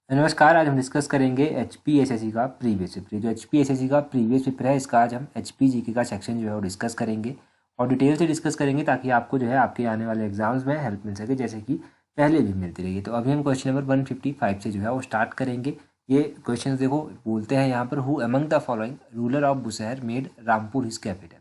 नमस्कार। आज हम डिस्कस करेंगे HPSSC का प्रीवियस पेपर। जो HPSSC का प्रीवियस पेपर है इसका आज हम HPGK का सेक्शन जो है वो डिस्कस करेंगे और डिटेल से डिस्कस करेंगे ताकि आपको जो है आपके आने वाले एग्जाम्स में हेल्प मिल सके, जैसे कि पहले भी मिलती रही है। तो अभी हम क्वेश्चन नंबर 155 से जो है वो स्टार्ट करेंगे। ये क्वेश्चन देखो, बोलते हैं यहाँ पर, who among the following ruler of Bushahr made Rampur his capital.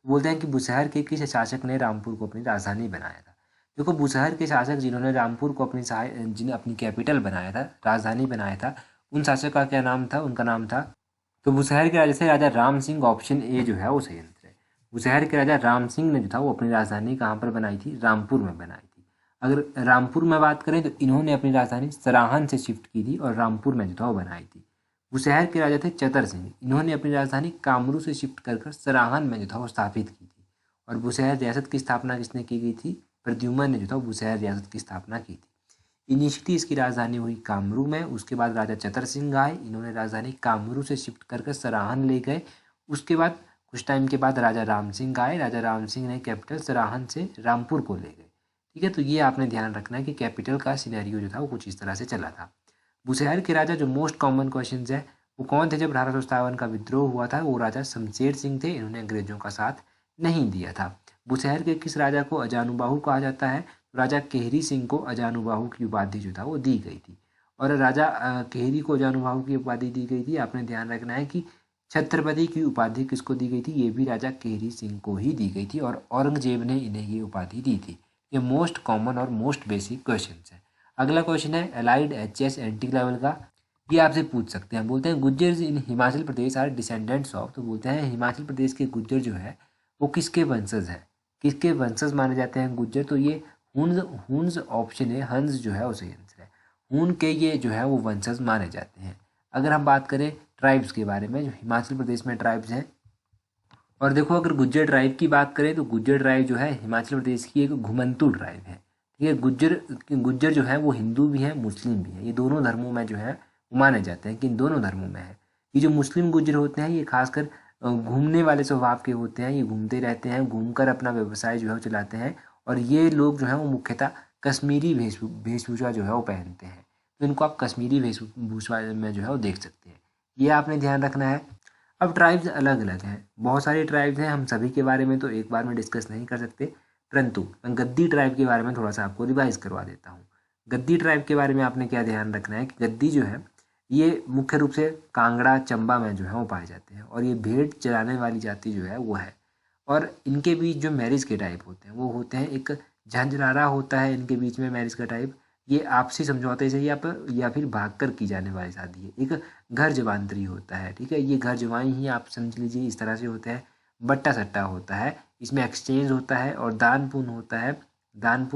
बोलते हैं कि बुशहर के किस शासक ने रामपुर को अपनी राजधानी बनाया था। देखो, बुशहर के शासक जिन्होंने रामपुर को जिन्हें अपनी कैपिटल बनाया था, राजधानी बनाया था, उन शासक का क्या नाम था? उनका नाम था, तो बुशहर के राजा से राजा राम सिंह। ऑप्शन ए जो है वो सही आंसर है। बुशहर के राजा राम सिंह ने जो था वो अपनी राजधानी कहाँ पर बनाई थी? रामपुर में बनाई थी। अगर रामपुर में बात करें तो इन्होंने अपनी राजधानी सराहन से शिफ्ट की थी और रामपुर में जो था वो बनाई थी। बुशहर के राजा थे चतर सिंह। इन्होंने अपनी राजधानी कामरू से शिफ्ट कर सराहन में जो था वो स्थापित की थी। और बुशहर रियासत की स्थापना किसने की गई थी? प्रद्युम्न ने जो था बुशहर रियासत की स्थापना की थी। इनिशियली इसकी राजधानी हुई कामरू में। उसके बाद राजा चतर सिंह आए, इन्होंने राजधानी कामरू से शिफ्ट कर सराहन ले गए। उसके बाद कुछ टाइम के बाद राजा राम सिंह आए, राजा राम सिंह ने कैपिटल सराहन से रामपुर को ले गए। ठीक है, तो ये आपने ध्यान रखना है कि कैपिटल का सिनेरियो जो था वो कुछ इस तरह से चला था। बुशहर के राजा, जो मोस्ट कॉमन क्वेश्चन है, वो कौन थे जब 1857 का विद्रोह हुआ था? वो राजा शमशेर सिंह थे। इन्होंने अंग्रेजों का साथ नहीं दिया था। बुशहर के किस राजा को अजानुबाहु कहा जाता है? राजा केहरी सिंह को अजानुबाहु की उपाधि जो था वो दी गई थी। और राजा केहरी को अजानुबाहु की उपाधि दी गई थी। आपने ध्यान रखना है कि छत्रपति की उपाधि किसको दी गई थी? ये भी राजा केहरी सिंह को ही दी गई थी और औरंगजेब ने इन्हें ये उपाधि दी थी। ये मोस्ट कॉमन और मोस्ट बेसिक क्वेश्चन है। अगला क्वेश्चन है एलाइड HS एंटी लेवल का। ये आपसे पूछ सकते हैं। बोलते हैं गुज्जर इन हिमाचल प्रदेश आर डिसेंडेंट्स ऑफ। तो बोलते हैं हिमाचल प्रदेश के गुज्जर जो है वो किसके वंशज है? किसके वंशज माने जाते हैं गुज्जर? तो ये हुन्स हुन्स ऑप्शन है। हंस जो है वो सही आंसर है। हून के ये जो है वो वंशज माने जाते हैं। अगर हम बात करें ट्राइब्स के बारे में, जो हिमाचल प्रदेश में ट्राइब्स हैं, और देखो अगर गुज्जर ट्राइब की बात करें तो गुज्जर ट्राइब जो है हिमाचल प्रदेश की एक घुमंतू ट्राइब है। ठीक है, गुज्जर जो है वो हिंदू भी है, मुस्लिम भी है। ये दोनों धर्मों में जो है वो माने जाते हैं कि इन दोनों धर्मों में है। ये जो मुस्लिम गुज्जर होते हैं ये खासकर घूमने वाले स्वभाव के होते हैं। ये घूमते रहते हैं, घूमकर अपना व्यवसाय जो है वो चलाते हैं। और ये लोग जो है वो मुख्यतः कश्मीरी वेशभूषा जो है वो पहनते हैं। तो इनको आप कश्मीरी वेशभूषा में जो है वो देख सकते हैं। ये आपने ध्यान रखना है। अब ट्राइब्स अलग अलग हैं, बहुत सारे ट्राइब्स हैं। हम सभी के बारे में तो एक बार में डिस्कस नहीं कर सकते, परंतु मैं गद्दी ट्राइब के बारे में थोड़ा सा आपको रिवाइज करवा देता हूँ। गद्दी ट्राइब के बारे में आपने क्या ध्यान रखना है कि गद्दी जो है ये मुख्य रूप से कांगड़ा चंबा में जो है वो पाए जाते हैं और ये भेड़ चराने वाली जाति जो है वो है। और इनके बीच जो मैरिज के टाइप होते हैं वो होते हैं, एक झंझनारा होता है इनके बीच में मैरिज का टाइप। ये आपसी समझौते से या फिर भाग कर की जाने वाली शादी है। एक घर जमानतरी होता है। ठीक है, ये घर जमाई ही आप समझ लीजिए इस तरह से होता है। बट्टा सट्टा होता है, इसमें एक्सचेंज होता है और दान पुण्य होता है। और दान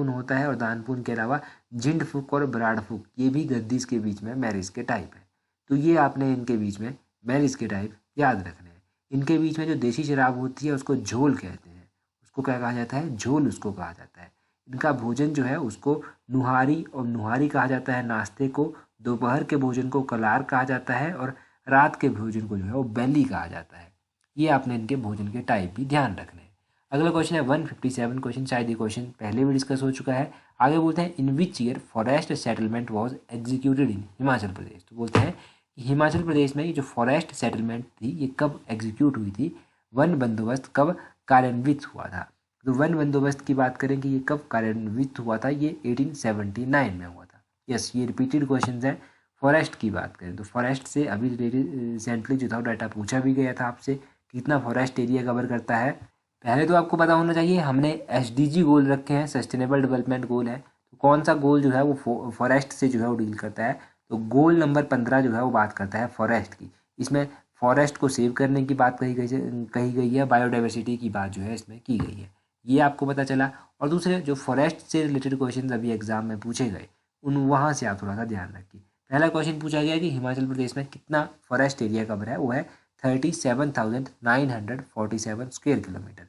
पुण्य के अलावा झिंड फूक और बराड़ फूक, ये भी गद्दीस के बीच में मैरिज के टाइप है। तो ये आपने इनके बीच में मैरिज के टाइप याद रखने हैं। इनके बीच में जो देसी शराब होती है उसको झोल कहते हैं। उसको क्या कहा जाता है? झोल उसको कहा जाता है। इनका भोजन जो है उसको नुहारी और नुहारी कहा जाता है नाश्ते को। दोपहर के भोजन को कलार कहा जाता है और रात के भोजन को जो है वो बैली कहा जाता है। ये आपने इनके भोजन के टाइप भी ध्यान रखने हैं। अगला क्वेश्चन है 157 क्वेश्चन। शायद ये क्वेश्चन पहले भी डिस्कस हो चुका है। आगे बोलते हैं in which year forest settlement was executed in Himachal Pradesh. तो बोलते हैं कि हिमाचल प्रदेश में ये जो फॉरेस्ट सेटलमेंट थी ये कब एग्जीक्यूट हुई थी? वन बंदोबस्त कब कार्यान्वित हुआ था? तो वन बंदोबस्त की बात करें कि ये कब कार्यान्वित हुआ था, ये 1879 में हुआ था। यस, ये रिपीटेड क्वेश्चन है। फॉरेस्ट की बात करें तो फॉरेस्ट से अभी रिसेंटली जो था डाटा पूछा भी गया था आपसे, कितना फॉरेस्ट एरिया कवर करता है। पहले तो आपको पता होना चाहिए हमने SDG गोल रखे हैं, सस्टेनेबल डेवलपमेंट गोल है। तो कौन सा गोल जो है वो फॉरेस्ट से जो है वो डील करता है? तो गोल नंबर 15 जो है वो बात करता है फॉरेस्ट की। इसमें फॉरेस्ट को सेव करने की बात कही गई है, बायोडाइवर्सिटी की बात जो है इसमें की गई है। ये आपको पता चला। और दूसरे जो फॉरेस्ट से रिलेटेड क्वेश्चन अभी एग्जाम में पूछे गए उन वहाँ से आप थोड़ा सा ध्यान रखिए। पहला क्वेश्चन पूछा गया कि हिमाचल प्रदेश में कितना फॉरेस्ट एरिया कवर है? वो है 37,947 स्क्वायर किलोमीटर।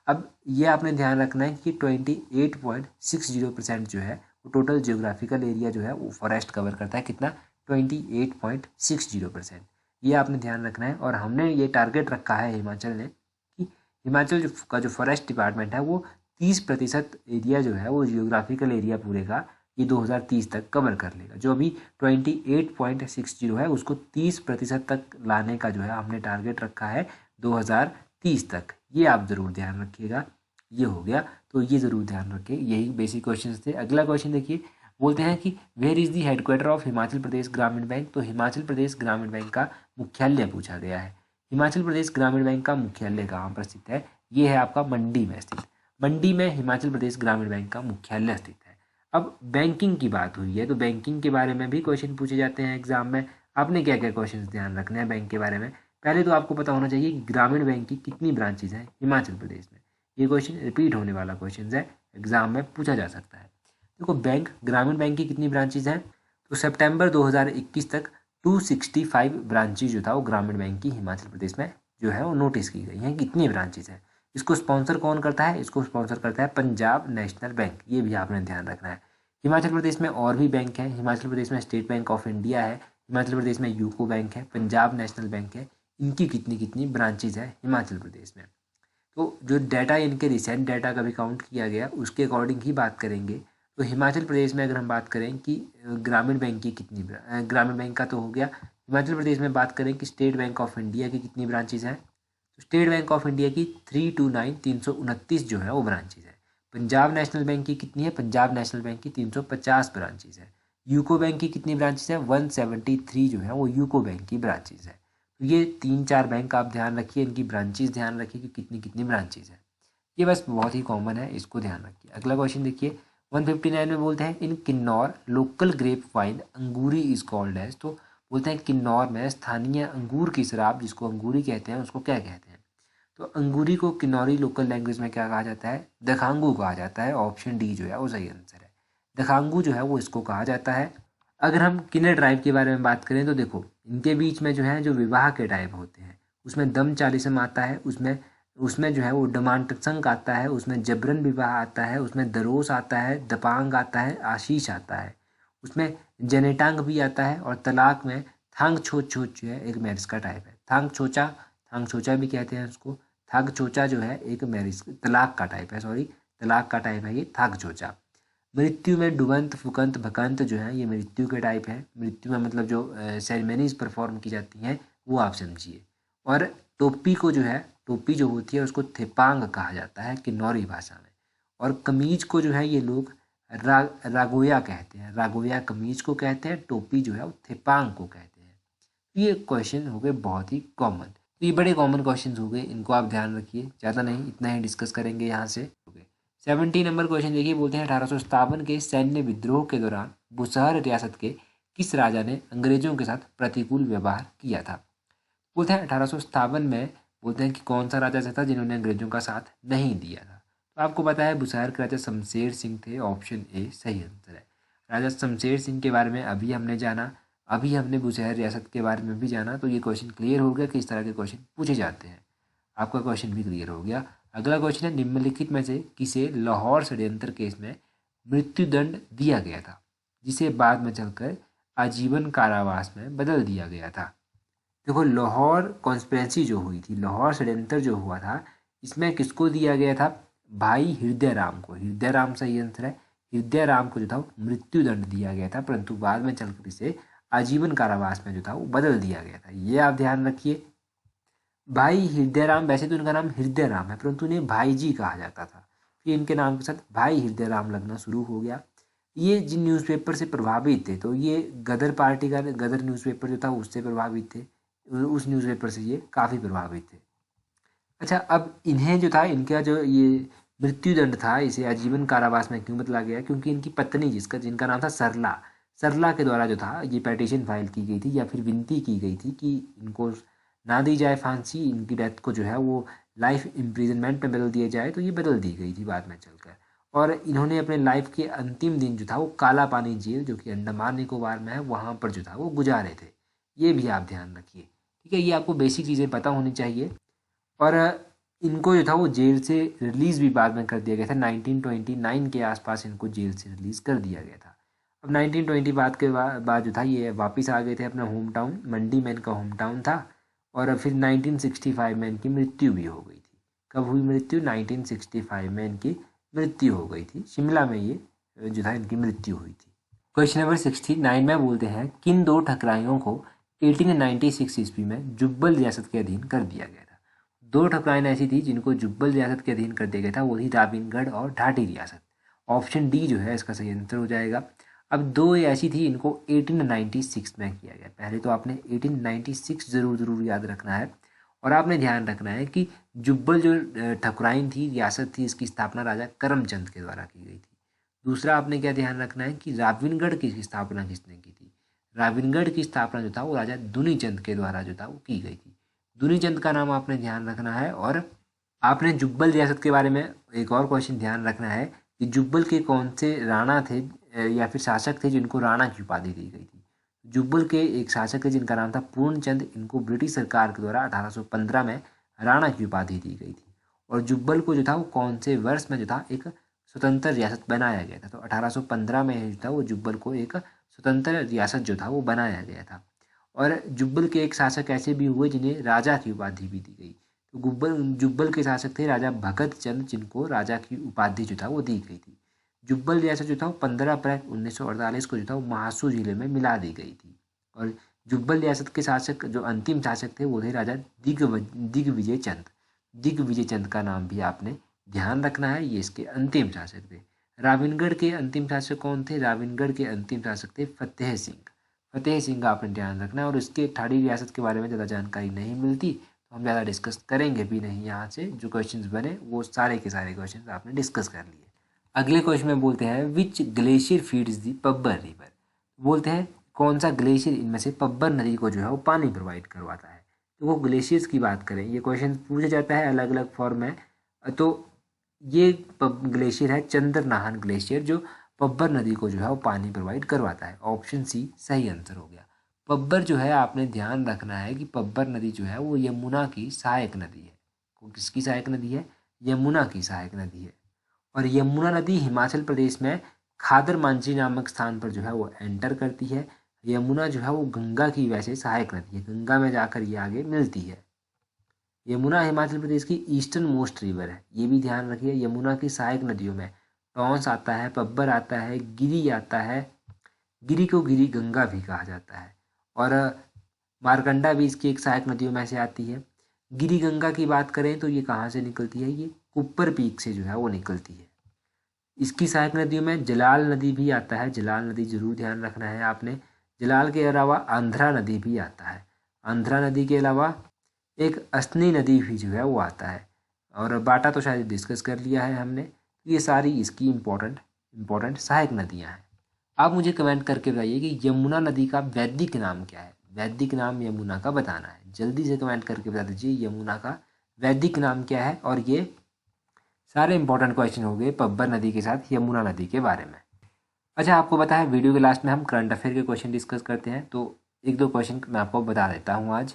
अब ये आपने ध्यान रखना है कि 28.60% जो है वो टोटल जियोग्राफिकल एरिया जो है वो फॉरेस्ट कवर करता है। कितना? 28.60%। ये आपने ध्यान रखना है। और हमने ये टारगेट रखा है हिमाचल ने कि हिमाचल का जो फॉरेस्ट डिपार्टमेंट है वो 30% एरिया जो है वो जियोग्राफिकल एरिया पूरे का ये 2030 तक कवर कर लेगा। जो अभी 28.60 है उसको 30% तक लाने का जो है हमने टारगेट रखा है 2030 तक। ये आप ज़रूर ध्यान रखिएगा। ये हो गया, तो ये ज़रूर ध्यान रखिए। यही बेसिक क्वेश्चन थे। अगला क्वेश्चन देखिए, बोलते हैं कि where is the headquarter of Himachal Pradesh Gramin bank. तो हिमाचल प्रदेश ग्रामीण बैंक का मुख्यालय पूछा गया है। हिमाचल प्रदेश ग्रामीण बैंक का मुख्यालय कहाँ पर स्थित है? ये है आपका मंडी में स्थित। मंडी में हिमाचल प्रदेश ग्रामीण बैंक का मुख्यालय स्थित है। अब बैंकिंग की बात हुई है तो बैंकिंग के बारे में भी क्वेश्चन पूछे जाते हैं एग्जाम में। आपने क्या क्या क्वेश्चन ध्यान रखने हैं बैंक के बारे में? पहले तो आपको पता होना चाहिए कि ग्रामीण बैंक की कितनी ब्रांचेज हैं हिमाचल प्रदेश में। ये क्वेश्चन रिपीट होने वाला क्वेश्चन है, एग्जाम में पूछा जा सकता है। देखो, ग्रामीण बैंक की कितनी ब्रांचेज हैं? तो सितंबर 2021 तक 265 ब्रांचेज जो था वो ग्रामीण बैंक की हिमाचल प्रदेश में जो है वो नोटिस की गई हैं। कितनी ब्रांचेज हैं? इसको स्पॉन्सर कौन करता है? इसको स्पॉन्सर करता है पंजाब नेशनल बैंक। ये भी आपने ध्यान रखना है। हिमाचल प्रदेश में और भी बैंक हैं। हिमाचल प्रदेश में स्टेट बैंक ऑफ इंडिया है, हिमाचल प्रदेश में यूको बैंक है, पंजाब नेशनल बैंक है। इनकी कितनी कितनी ब्रांचेज है हिमाचल प्रदेश में? तो जो डाटा, इनके रिसेंट डाटा का भी काउंट किया गया उसके अकॉर्डिंग ही बात करेंगे। तो हिमाचल प्रदेश में अगर हम बात करें कि ग्रामीण बैंक की कितनी, ग्रामीण बैंक का तो हो गया। हिमाचल प्रदेश में बात करें कि स्टेट बैंक ऑफ इंडिया की कितनी ब्रांचेज हैं, तो स्टेट बैंक ऑफ इंडिया की 329 जो है वो ब्रांचेज है। पंजाब नेशनल बैंक की कितनी है? पंजाब नेशनल बैंक की 350 ब्रांचेज है। यूको बैंक की कितनी ब्रांचेज है? 173 जो है वो यूको बैंक की ब्रांचेज है। तो ये 3-4 बैंक आप ध्यान रखिए, इनकी ब्रांचेज ध्यान रखिए कि कितनी कितनी ब्रांचेज है। ये बस बहुत ही कॉमन है, इसको ध्यान रखिए। अगला क्वेश्चन देखिए, 159 में बोलते हैं in Kinnaur local grape wine Angoori is called as. तो बोलते हैं किन्नौर में स्थानीय अंगूर की शराब जिसको अंगूरी कहते हैं उसको क्या कहते हैं? तो अंगूरी को किन्नौरी लोकल लैंग्वेज में क्या कहा जाता है? दखांगू कहा जाता है। ऑप्शन डी जो है वो सही आंसर है। दखांगू जो है वो इसको कहा जाता है। अगर हम किन्नर ट्राइब के बारे में बात करें तो देखो, इनके बीच में जो है जो विवाह के टाइप होते हैं उसमें दम चालीसम आता है, उसमें उसमें जो है वो डमांटसंक आता है, उसमें जबरन विवाह आता है, उसमें दरोस आता है, दपांग आता है, आशीष आता है, उसमें जनेटांग भी आता है, और तलाक में थांग छोच छोच जो है एक मैरिज का टाइप है। थांग छोचा भी कहते हैं उसको। थाग चोचा जो है एक मैरिज तलाक का टाइप है, सॉरी तलाक का टाइप है ये थाग चोचा। मृत्यु में डुबंत फुकंत भकंत जो है ये मृत्यु के टाइप है। मृत्यु में मतलब जो सेरेमनीज परफॉर्म की जाती हैं वो आप समझिए। और टोपी को जो है, टोपी जो होती है उसको थेपांग कहा जाता है किन्नौरी भाषा में। और कमीज को जो है ये लोग रागोया कहते हैं। रागोया कमीज को कहते हैं, टोपी जो है वो थेपांग को कहते हैं। ये क्वेश्चन हो गए बहुत ही कॉमन। तो ये बड़े कॉमन क्वेश्चन हो गए, इनको आप ध्यान रखिए। ज़्यादा नहीं, इतना ही डिस्कस करेंगे यहाँ से। हो गए 70 नंबर क्वेश्चन देखिए, बोलते हैं 1857 के सैन्य विद्रोह के दौरान बुसहर रियासत के किस राजा ने अंग्रेजों के साथ प्रतिकूल व्यवहार किया था? बोलते हैं 1857 में बोलते हैं कि कौन सा राजा था जिन्होंने अंग्रेजों का साथ नहीं दिया था? तो आपको पता है बुसहर के राजा शमशेर सिंह थे। ऑप्शन ए सही आंसर है। राजा शमशेर सिंह के बारे में अभी हमने जाना, अभी हमने बुसहर रियासत के बारे में भी जाना। तो ये क्वेश्चन क्लियर हो गया कि इस तरह के क्वेश्चन पूछे जाते हैं। आपका क्वेश्चन भी क्लियर हो गया। अगला क्वेश्चन है, निम्नलिखित में से किसे लाहौर षड्यंत्र केस में मृत्युदंड दिया गया था जिसे बाद में चलकर आजीवन कारावास में बदल दिया गया था? देखो, लाहौर कॉन्स्पिरेसी जो हुई थी, लाहौर षड्यंत्र जो हुआ था, इसमें किसको दिया गया था? भाई हृदय राम को। हृदय राम सही आंसर है। हृदय राम को जो था मृत्युदंड दिया गया था, परंतु बाद में चलकर इसे आजीवन कारावास में जो था वो बदल दिया गया था। ये आप ध्यान रखिए। भाई हृदय राम, वैसे तो इनका नाम हृदय राम है परंतु इन्हें भाई जी कहा जाता था। फिर इनके नाम के साथ भाई हृदय राम लगना शुरू हो गया। ये जिन न्यूज़पेपर से प्रभावित थे, तो ये गदर पार्टी का गदर न्यूज़पेपर जो था उससे प्रभावित थे। उस न्यूज़पेपर से ये काफ़ी प्रभावित थे। अच्छा, अब इन्हें जो था, इनका जो ये मृत्युदंड था इसे आजीवन कारावास में क्यों बदला गया? क्योंकि इनकी पत्नी जिनका नाम था सरला, सरला के द्वारा जो था ये पेटिशन फाइल की गई थी या फिर विनती की गई थी कि इनको ना दी जाए फांसी, इनकी डेथ को जो है वो लाइफ इम्प्रिजनमेंट में बदल दिया जाए। तो ये बदल दी गई थी बाद में चलकर। और इन्होंने अपने लाइफ के अंतिम दिन जो था वो काला पानी जेल जो कि अंडमान निकोबार में है वहाँ पर जो था वो गुजारे थे। ये भी आप ध्यान रखिए, ठीक है। ये आपको बेसिक चीज़ें पता होनी चाहिए। और इनको जो था वो जेल से रिलीज़ भी बाद में कर दिया गया था। 1929 के आसपास इनको जेल से रिलीज़ कर दिया गया था। अब 1920 बाद जो था ये वापस आ गए थे अपना होम टाउन। मंडी में इनका होम टाउन था। और फिर 1965 में इनकी मृत्यु भी हो गई थी। कब हुई मृत्यु? 1965 में इनकी मृत्यु हो गई थी। शिमला में ये जो था इनकी मृत्यु हुई थी। क्वेश्चन नंबर 69 में बोलते हैं किन दो ठकुराइयों को 1896 ईस्वी में जुब्बल रियासत के अधीन कर दिया गया था। दो ठकुराइन ऐसी थी जिनको जुब्बल रियासत के अधीन कर दिया गया था, वो थी राबिनगढ़ और ढाटी रियासत। ऑप्शन डी जो है इसका सही आंसर हो जाएगा। अब दो ऐसी थी इनको 1896 में किया गया। पहले तो आपने 1896 जरूर याद रखना है, और आपने ध्यान रखना है कि जुब्बल जो ठकुराइन थी रियासत थी, इसकी स्थापना राजा करमचंद के द्वारा की गई थी। दूसरा आपने क्या ध्यान रखना है कि राबिनगढ़ की स्थापना किसने की थी। राबिनगढ़ की स्थापना जो था वो राजा दुनीचंद के द्वारा जो था वो की गई थी। दुनीचंद का नाम आपने ध्यान रखना है। और आपने जुब्बल रियासत के बारे में एक और क्वेश्चन ध्यान रखना है कि जुब्बल के कौन से राणा थे या फिर शासक थे जिनको राणा की उपाधि दी गई थी। जुब्बल के एक शासक थे जिनका नाम था पूर्णचंद, इनको ब्रिटिश सरकार के द्वारा 1815 में राणा की उपाधि दी गई थी। और जुब्बल को जो था वो कौन से वर्ष में जो था एक स्वतंत्र रियासत बनाया गया था, तो 1815 में जो था वो जुब्बल को एक स्वतंत्र रियासत जो था वो बनाया गया था। और जुब्बल के एक शासक ऐसे भी हुए जिन्हें राजा की उपाधि भी दी गई। तो जुब्बल के शासक थे राजा भगत चंद, जिनको राजा की उपाधि जो था वो दी गई थी। जुब्बल रियासत जो था वो 15 अप्रैल 1948 को जो था वो महासू जिले में मिला दी गई थी। और जुब्बल रियासत के शासक जो अंतिम शासक थे वो थे राजा दिग्विजय चंद। दिग्विजय चंद का नाम भी आपने ध्यान रखना है, ये इसके अंतिम शासक थे। राबिनगढ़ के अंतिम शासक कौन थे? राबिनगढ़ के अंतिम शासक थे फतेह सिंह। फतेह सिंह का आपने ध्यान रखना है। और इसके ठाड़ी रियासत के बारे में ज़्यादा जानकारी नहीं मिलती, तो हम ज़्यादा डिस्कस करेंगे भी नहीं। यहाँ से जो क्वेश्चंस बने वो सारे के सारे क्वेश्चंस आपने डिस्कस कर लिए। अगले क्वेश्चन में बोलते हैं विच ग्लेशियर फीड्स दी पब्बर रिवर। बोलते हैं कौन सा ग्लेशियर इनमें से पब्बर नदी को जो है वो पानी प्रोवाइड करवाता है। तो वो ग्लेशियर्स की बात करें, ये क्वेश्चन पूछा जाता है अलग अलग फॉर्म में। तो ये ग्लेशियर है चंद्रनाहन ग्लेशियर, जो पब्बर नदी को जो है वो पानी प्रोवाइड करवाता है। ऑप्शन सी सही आंसर हो गया। पब्बर जो है आपने ध्यान रखना है कि पब्बर नदी जो है वो यमुना की सहायक नदी है। वो किसकी सहायक नदी है? यमुना की सहायक नदी है। और यमुना नदी हिमाचल प्रदेश में खादर मांझी नामक स्थान पर जो है वो एंटर करती है। यमुना जो है वो गंगा की वैसे सहायक नदी है, गंगा में जाकर ये आगे मिलती है। यमुना हिमाचल प्रदेश की ईस्टर्न मोस्ट रिवर है, ये भी ध्यान रखिए। यमुना की सहायक नदियों में टॉन्स आता है, पब्बर आता है, गिरी आता है। गिरी को गिरी गंगा भी कहा जाता है। और मारकंडा भी इसकी एक सहायक नदियों में से आती है। गिरी गंगा की बात करें तो ये कहाँ से निकलती है? ये कुप्पर पीक से जो है वो निकलती है। इसकी सहायक नदियों में जलाल नदी भी आता है, जलाल नदी जरूर ध्यान रखना है आपने। जलाल के अलावा आंध्रा नदी भी आता है। आंध्रा नदी के अलावा एक असनी नदी भी जो है वो आता है। और बाटा तो शायद डिस्कस कर लिया है हमने। ये सारी इसकी इम्पोर्टेंट सहायक नदियाँ हैं। आप मुझे कमेंट करके बताइए कि यमुना नदी का वैदिक नाम क्या है। वैदिक नाम यमुना का बताना है, जल्दी से कमेंट करके बता दीजिए यमुना का वैदिक नाम क्या है। और ये सारे इंपॉर्टेंट क्वेश्चन हो गए पब्बर नदी के साथ यमुना नदी के बारे में। अच्छा, आपको पता है वीडियो के लास्ट में हम करंट अफेयर के क्वेश्चन डिस्कस करते हैं, तो एक दो क्वेश्चन मैं आपको बता देता हूँ आज।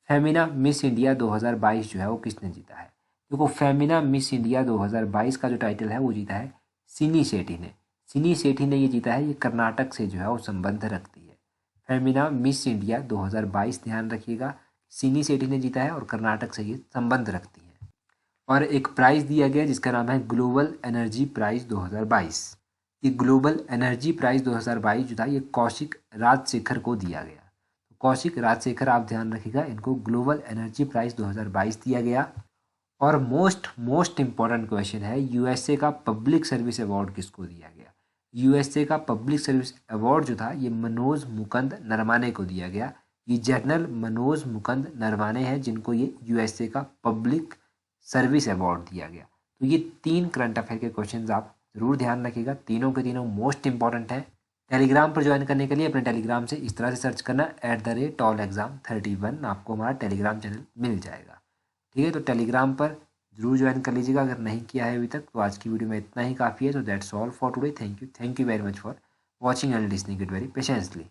फेमिना मिस इंडिया 2022 जो है वो किसने जीता है? देखो, फेमिना मिस इंडिया 2022 का जो टाइटल है वो जीता है सिनी सेठी ने। सिनी सेठी ने ये जीता है। ये कर्नाटक से जो है वो संबंध रखती है। फेमिना मिस इंडिया 2022 ध्यान रखिएगा, सिनी सेठी ने जीता है और कर्नाटक से ये संबंध रखती है। और एक प्राइज़ दिया गया जिसका नाम है ग्लोबल एनर्जी प्राइज़ 2022। ये ग्लोबल एनर्जी प्राइज़ 2022 जो था ये कौशिक राजशेखर को दिया गया। कौशिक राजशेखर, आप ध्यान रखिएगा, इनको ग्लोबल एनर्जी प्राइज़ 2022 दिया गया। और मोस्ट इम्पॉर्टेंट क्वेश्चन है, यूएसए का पब्लिक सर्विस अवार्ड किसको दिया गया? यूएसए का पब्लिक सर्विस अवार्ड जो था ये मनोज मुकुंद नरवाने को दिया गया। ये जनरल मनोज मुकुंद नरवाने हैं जिनको ये यूएसए का पब्लिक सर्विस अवार्ड दिया गया। तो ये 3 करंट अफेयर के क्वेश्चंस आप जरूर ध्यान रखिएगा, तीनों के तीनों मोस्ट इंपॉर्टेंट है। टेलीग्राम पर ज्वाइन करने के लिए अपने टेलीग्राम से इस तरह से सर्च करना @tallexam31, आपको हमारा टेलीग्राम चैनल मिल जाएगा। ठीक है, तो टेलीग्राम पर जरूर ज्वाइन कर लीजिएगा अगर नहीं किया है अभी तक। तो आज की वीडियो में इतना ही काफ़ी है। तो that's all for today. Thank you very much for watching and listening it very patiently.